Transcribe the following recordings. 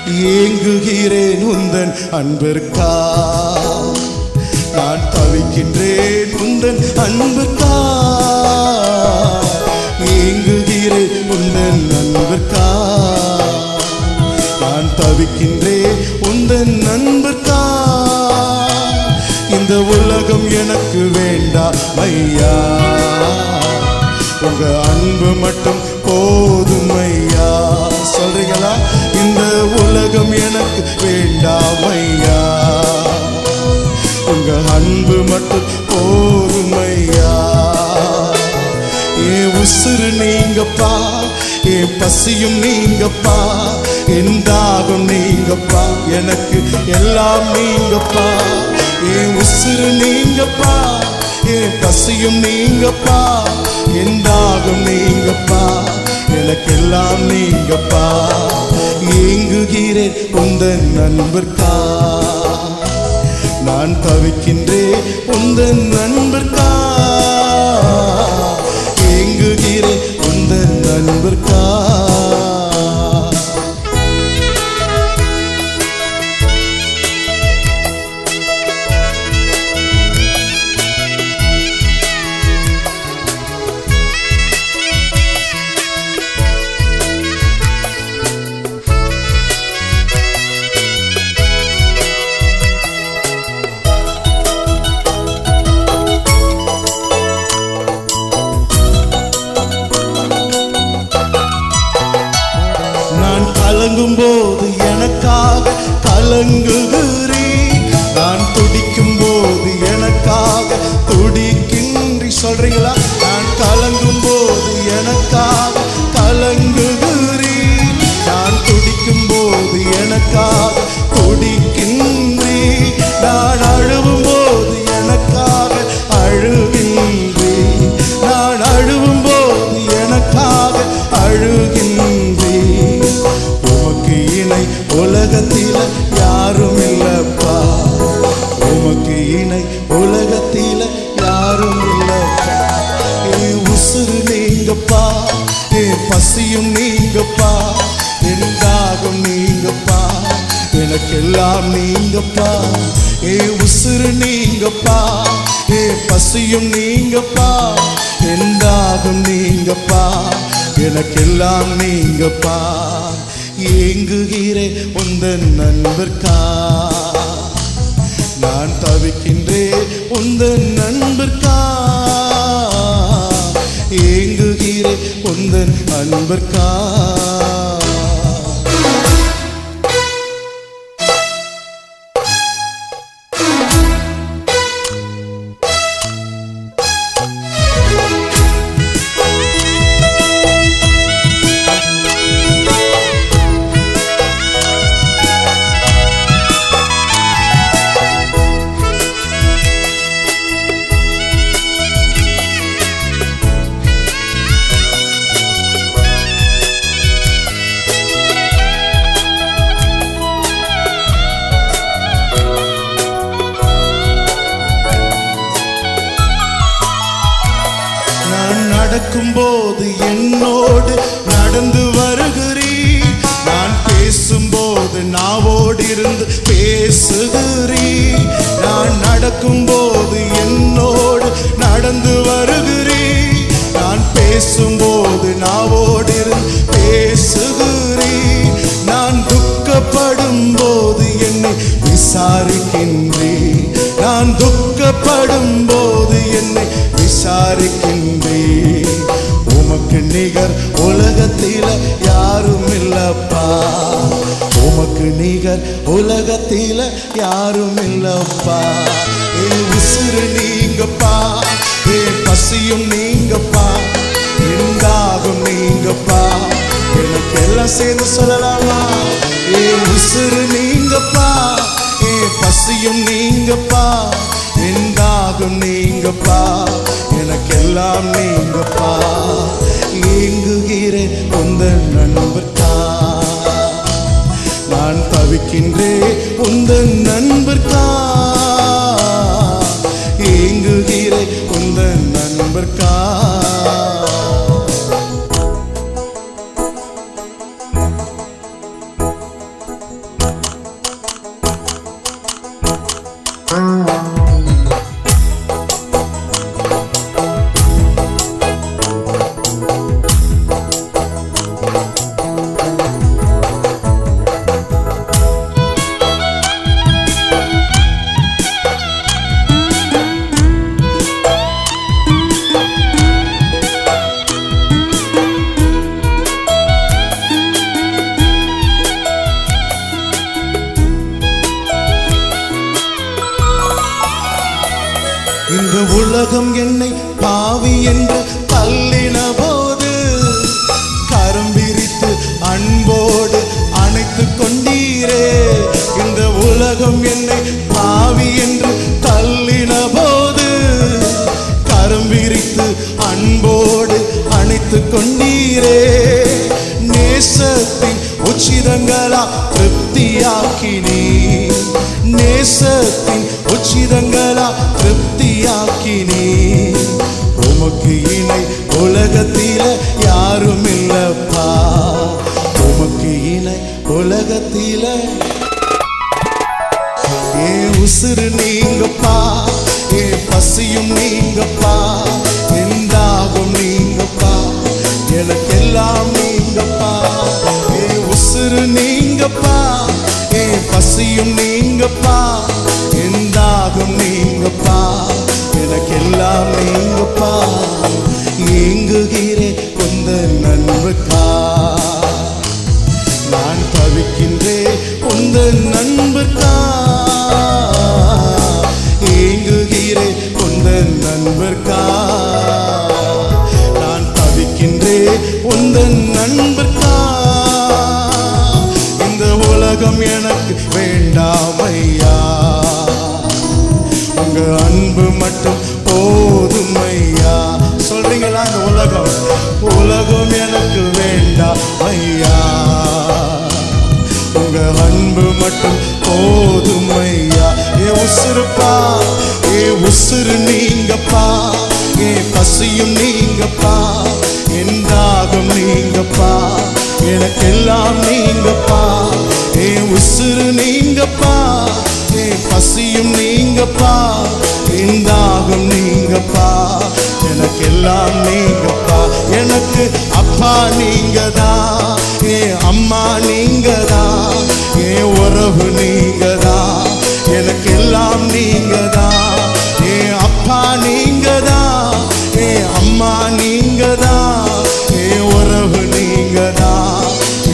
ஏங்குகிறேன் உந்தன் அன்பிற்கா, நான் தவிக்கின்றேன் உந்தன் அன்பிற்கா, ஏங்குகிறேன் உந்தன் அன்பிற்கா, நான் தவிக்கின்றேன் உந்தன் அன்பிற்கா. இந்த உலகம் எனக்கு வேண்டாம் ஐயா, உங்க அன்பு மட்டும் போதும் ஐயா. சொல்றீங்களா? இந்த உலகம் எனக்கு வேண்டாம் ஐயா, உங்க அன்பு மட்டும் போதும் ஐயா. என் உசுறு நீங்கப்பா, என் பசியும் நீங்கப்பா, என் தாகம் நீங்கப்பா, எனக்கு எல்லாம் நீங்கப்பா. என் உசுறு நீங்கப்பா, என் பசியும் நீங்கப்பா, என் தாகம் நீங்கப்பா, எனக்கெல்லாம் நீங்கப்பா. ஏங்குகிறேன் உந்தன் அன்பிற்கா, நான் தவிக்கின்றேன் உந்தன் அன்பிற்கா, ஏங்குகிறேன் உந்தன் அன்பிற்கா. கலங்கும் போது எனக்காக கலங்குகிறீர், நான் துடிக்கும் போது எனக்காக துடிக்கின்றி. சொல்றீங்களா? நான் கலங்கும் போது எனக்காக கலங்குகிறீர், நான் துடிக்கும் போது எனக்காக துடிக்கின்றி, நான் அழுவும் போது எனக்காக அழுகின்றி, நான் அழுவும் போது எனக்காக அழுகின்றி. உமக்கு இணை உலகத்தில யாரும் இல்லப்பா, உமக்கு இணை உலகத்தில யாரும் இல்லப்பா. என் உசுறு நீங்கப்பா, என் பசியும் நீங்கப்பா, என் தாகம் நீங்கப்பா, எனக்கெல்லாம் நீங்கப்பா. என் உசுறு நீங்கப்பா, என் பசியும் நீங்கப்பா, என் தாகம் நீங்கப்பா, எனக்கெல்லாம் நீங்கப்பா. ஏங்குகிறேன் உந்தன் அன்பிற்கா, நான் தவிக்கின்றேன் உந்தன் அன்பிற்கா, ஏங்குகிறேன் உந்தன் அன்பிற்கா. நடக்கும்போது என்னோடு நடந்து வருகிறீர், நான் பேசும்போது நாவோடு இருந்து பேசுகிறீர். நான் நடக்கும்போது என்னோடு நடந்து வருகிறீர், நான் பேசும்போது நாவோடு இருந்து பேசுகிறீர். நான் துக்கப்படும் போது என்னை விசாரிக்கின்றீர், நான் துக்கப்படும் போது என்னை விசாரிக்கின்றீர். உமக்கு நிகர் உலகத்தில யாரும் இல்லப்பா, உமக்கு நிகர் உலகத்தில யாரும் இல்லப்பா. என் உசுறு நீங்கப்பா, என் பசியும் நீங்கப்பா, என் தாகம் நீங்கப்பா, எனக்கு எல்லாம் சேர்ந்து சொல்லலாமா? என் உசுறு நீங்கப்பா, என் பசியும் நீங்கப்பா, என் தாகம் நீங்கப்பா, எனக்கெல்லாம் நீங்கப்பா. ஏங்குகிறேன் உந்தன் அன்பிற்கா, நான் தவிக்கின்றேன் உந்தன் அன்பிற்கா, ஏங்குகிறேன் உந்தன் அன்பிற்கா. உலகம் என்னை பாவி என்று தள்ளின போது கரம் விரித்து அன்போடு அணைத்து கொண்டீரே. இந்த உலகம் என்னை பாவி என்று தள்ளின போது கரம் விரித்து அன்போடு அணைத்து கொண்டீரே. நேசத்தின் உச்சிதங்களா திருப்தியாக்கினீ, நேசத்தின் உச்சிதங்களா திருப்தியாக்கினீ. உமக்கு இணை உலகத்தில யாரும் இல்லப்பா, உமக்கு இணை உலகத்தில. ஏன் உசுறு நீங்கப்பா, ஏன் பசியும் நீங்கப்பா, என் தாகம் நீங்கப்பா, எனக்கெல்லாம் நீங்கப்பா. ஏன் உசுறு நீங்கப்பா, ஏன் பசியும் நீங்கப்பா, என் தாகம் நீங்கப்பா, எனக்கெல்லாம் நீங்கப்பா. ஏங்குகிறேன் உந்தன் அன்புக்கா, நான் தவிக்கின்றேன் உந்தன் அன்புக்கா. ஏங்குகிறேன் உந்தன் அன்புக்கா, நான் தவிக்கின்றேன் உந்தன் அன்புக்கா. இந்த உலகம் எனக்கு வேண்டாம் ஐயா, உங்க அன்பு மட்டும் போதும் ஐயா. சொல்றீங்களா? இந்த உலகம் உலகம் எனக்கு வேண்டாம் ஐயா, உங்க அன்பு மட்டும் போதும் ஐயா. ஏ உசுருப்பா, ஏ உசுறு நீங்கப்பா, ஏ பசியும் நீங்கப்பா, என் தாகம் நீங்கப்பா, எனக்கெல்லாம் நீங்கப்பா. ஏ உசுறு நீங்கப்பா, ஏ பசியும் நீங்கப்பா, என் தாகம் நீங்கப்பா, எனக்கெல்லாம் நீங்கப்பா. எனக்கு அப்பா நீங்கதான், ஏ அம்மா நீங்கதான், ஏ உறவு நீங்கதான், எனக்கெல்லாம் நீங்கதான். ஏ அப்பா நீங்கதான், ஏ அம்மா நீங்கதான், ஏ உறவு நீங்கதான்,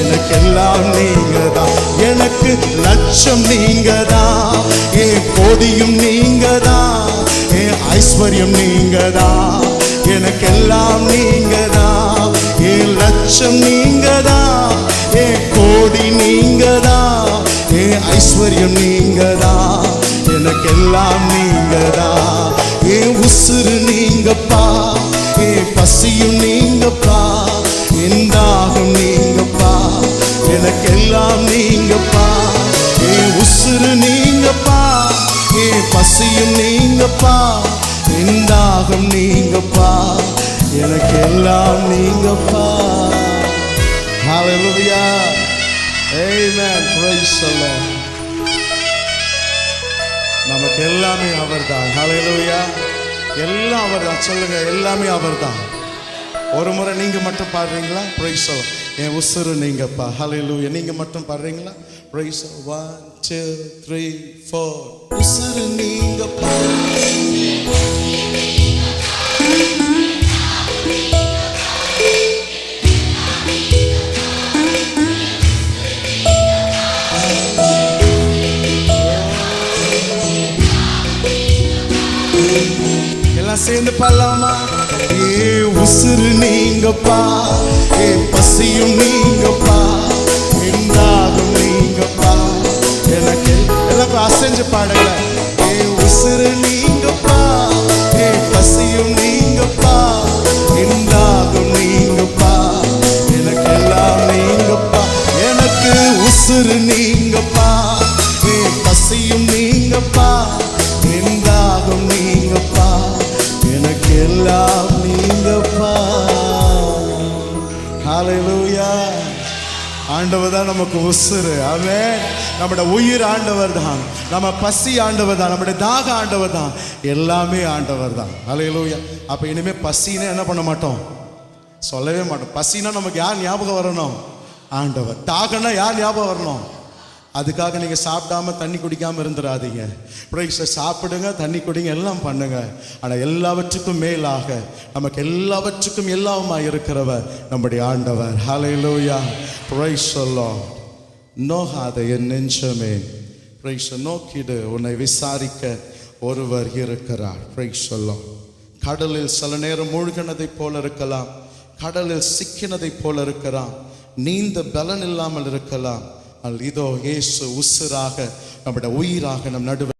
எனக்கெல்லாம் நீங்கதான். எனக்கு லட்சம் நீங்கதான், ஏ கோடியும் நீங்கதான், ஏ ஐஸ்வர்யம் நீங்கதான், எனக்கெல்லாம் நீங்கதான். ஏ லட்சம் நீங்கதான், ஏ கோடி நீங்கதான், ஏ ஐஸ்வர்யம் நீங்கதான், எனக்கெல்லாம் நீங்கதான். ஏ உசுறு நீங்கப்பா, ஏ பசியும் நீங்கப்பா, என் தாகம் நீங்கப்பா, எனக்கெல்லாம் நீங்கப்பா. ஏ உசுறு நீங்கப்பா, ஏ பசியும் நீங்கப்பா, என் தாகம் நீங்கப்பா, எனக்கெல்லாம் நீங்கப்பா. Hallelujah. Amen. Praise the Lord. நமக்கு எல்லாமே அவர்தான். Hallelujah. எல்லாம் அவர்தான். சொல்லுங்க, எல்லாமே அவர்தான். ஒரு முறை நீங்க மட்டும் பாடுறீங்களா? Praise the Lord. என் உசுறு நீங்கப்பா. Hallelujah. நீங்க மட்டும் பாடுறீங்களா? Praise the Lord. 1 2 3 4. உசுறு நீங்கப்பா, எல்லாம் சேர்ந்து பாடலாமா? ஏ உசுறு நீங்கப்பா, ஏ பசியும் நீங்கப்பா, என் தாகம் நீங்கப்பா, எனக்கு எல்லாரும் அசைஞ்சு பாடுங்க. ஏ உசுறு நீங்கப்பா, ஏ பசியும் நீங்கப்பா, என் தாகம் நீங்கப்பா, எனக்கெல்லாம் நீங்கப்பா. எனக்கு உசுறு நீங்கப்பா, ஏ பசியும் நீங்கப்பா, என் தாகம் நீங்கப்பா, எனக்கெல்லாம் நீங்கப்பா. ஹல்லேலூயா. ஆண்டவர் தான் நமக்கு உசுறு. ஆமென். நம்முடைய உயிர் ஆண்டவர் தான், நம்ம பசி ஆண்டவர் தான், நம்முடைய தாக ஆண்டவர் தான், எல்லாமே ஆண்டவர் தான். ஹல்லேலூயா. அப்ப இனிமே பசினா என்ன பண்ண மாட்டோம், சொல்லவே மாட்டோம். பசினா நமக்கு யார் ஞாபகம் வரணும்? ஆண்டவர். தாகனா யார் ஞாபகம் வரணும்? அதுக்காக நீங்க சாப்பிடாம தண்ணி குடிக்காம இருந்துடாதீங்க. சாப்பிடுங்க, தண்ணி குடிங்க, எல்லாம் பண்ணுங்க. ஆனா எல்லாவற்றுக்கும் மேலாக நமக்கு எல்லாவற்றுக்கும் எல்லாமா இருக்கிறவர் நம்முடைய ஆண்டவர். ஹல்லேலூயா. Praise the Lord. நோகாத என் நெஞ்சமே, பிரைஸ், நோக்கிடு, உன்னை விசாரிக்க ஒருவர் இருக்கிறார். Praise the Lord. கடலில் சில நேரம் மூழ்கினதைப் போல இருக்கலாம், கடலில் சிக்கினதைப் போல இருக்கலாம், நீந்த பலன் இல்லாமல் இருக்கலாம். இதோ இயேசு உசுராக நம்முடைய உயிராக நம் நடுவே